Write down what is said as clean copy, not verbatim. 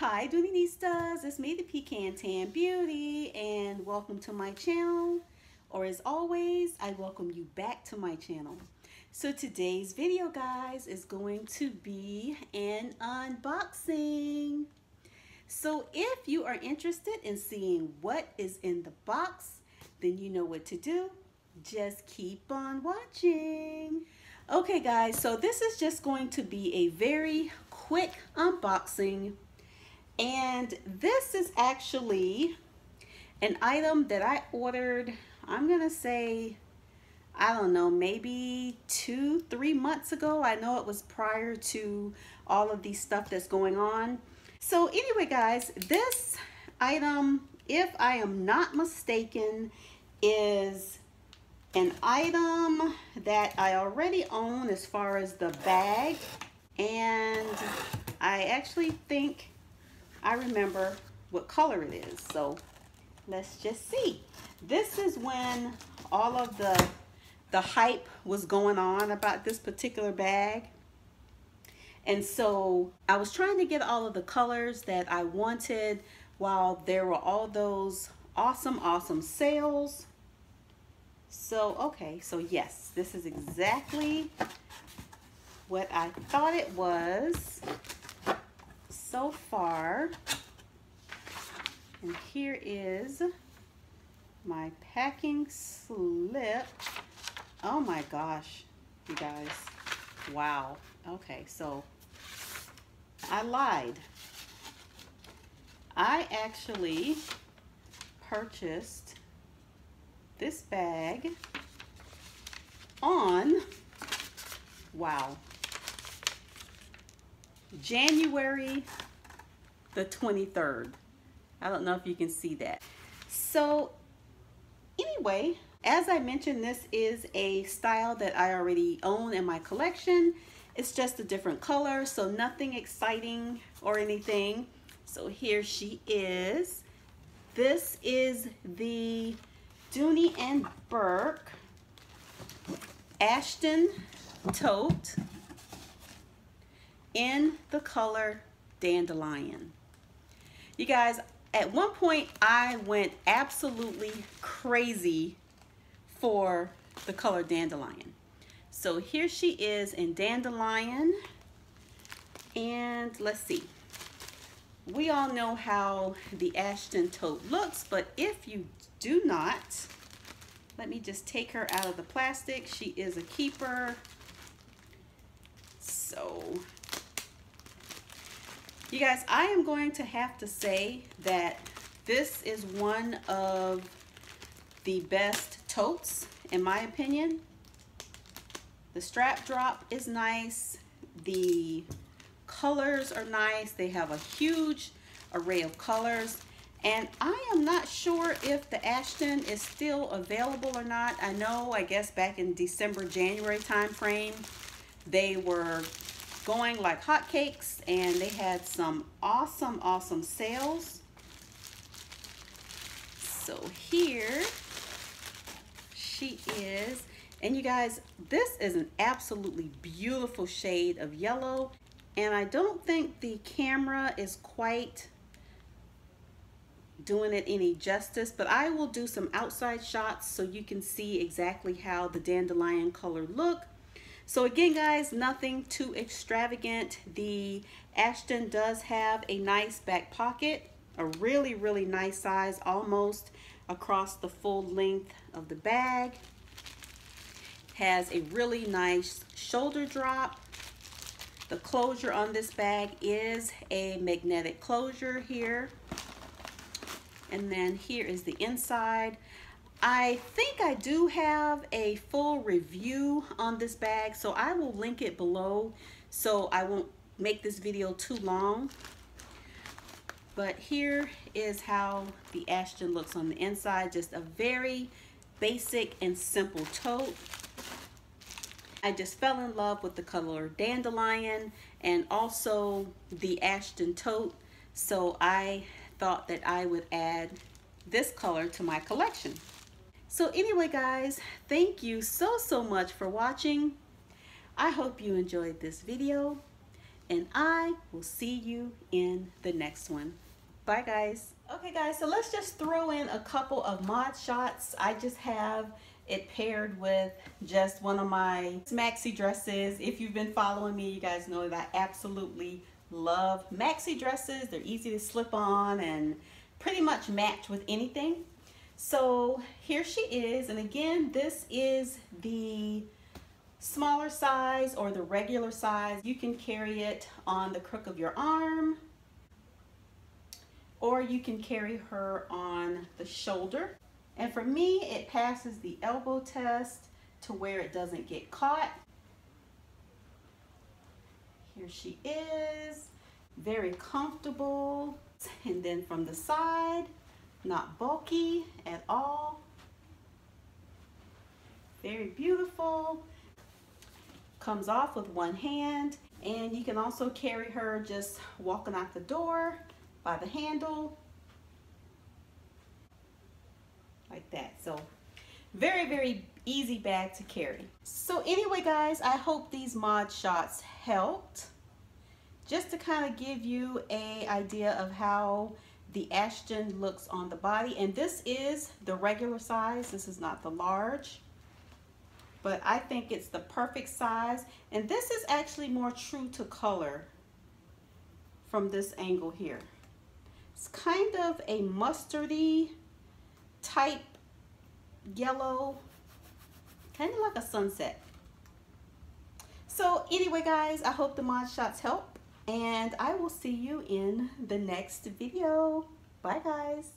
Hi Doonistas, it's me the Pecan Tan Beauty and welcome to my channel, or as always I welcome you back to my channel. So today's video guys is going to be an unboxing. So if you are interested in seeing what is in the box, then you know what to do. Just keep on watching. Okay guys, so this is just going to be a very quick unboxing. And this is actually an item that I ordered, I'm gonna say, I don't know, maybe 2-3 months ago. I know it was prior to all of these stuff that's going on. So anyway guys, this item, if I am not mistaken, is an item that I already own as far as the bag. And I actually think I remember what color it is, so let's just see. This is when all of the hype was going on about this particular bag, and so I was trying to get all of the colors that I wanted while there were all those awesome sales. So okay, so yes, this is exactly what I thought it was so far. And here is my packing slip. Oh my gosh, you guys, wow. Okay, so I lied. I actually purchased this bag on, wow, January the 23rd. I don't know if you can see that. So anyway, as I mentioned, this is a style that I already own in my collection. It's just a different color, so nothing exciting or anything. So here she is. This is the Dooney Bourke ASHTON tote in the color Dandelion. You guys, at one point I went absolutely crazy for the color Dandelion. So here she is in Dandelion, and let's see. We all know how the ASHTON tote looks, but if you do not, let me just take her out of the plastic. She is a keeper. So you guys, I am going to have to say that this is one of the best totes, in my opinion. The strap drop is nice. The colors are nice. They have a huge array of colors. And I am not sure if the ASHTON is still available or not. I know, I guess back in December, January time frame, they were going like hotcakes, and they had some awesome sales. So here she is, and you guys, this is an absolutely beautiful shade of yellow, and I don't think the camera is quite doing it any justice, but I will do some outside shots so you can see exactly how the dandelion color look. So again guys, nothing too extravagant. The ASHTON does have a nice back pocket, a really nice size, almost across the full length of the bag. Has a really nice shoulder drop. The closure on this bag is a magnetic closure here. And then here is the inside. I think I do have a full review on this bag, so I will link it below so I won't make this video too long. But here is how the ASHTON looks on the inside. Just a very basic and simple tote. I just fell in love with the color Dandelion and also the ASHTON tote, so I thought that I would add this color to my collection. So anyway guys, thank you so much for watching. I hope you enjoyed this video. and I will see you in the next one. Bye guys. Okay guys, so let's just throw in a couple of mod shots. I just have it paired with just one of my maxi dresses. If you've been following me, you guys know that I absolutely love maxi dresses. They're easy to slip on and pretty much match with anything. So here she is, and again, this is the smaller size or the regular size. You can carry it on the crook of your arm, or you can carry her on the shoulder. And for me, it passes the elbow test to where it doesn't get caught. Here she is, very comfortable. And then from the side, not bulky at all. Very beautiful. Comes off with one hand, and you can also carry her just walking out the door by the handle like that. So very easy bag to carry. So anyway guys, I hope these mod shots helped just to kind of give you an idea of how the ASHTON looks on the body. And this is the regular size, this is not the large, but I think it's the perfect size. And this is actually more true to color from this angle here. It's kind of a mustardy type yellow, kind of like a sunset. So anyway guys, I hope the mod shots help, and I will see you in the next video. Bye guys.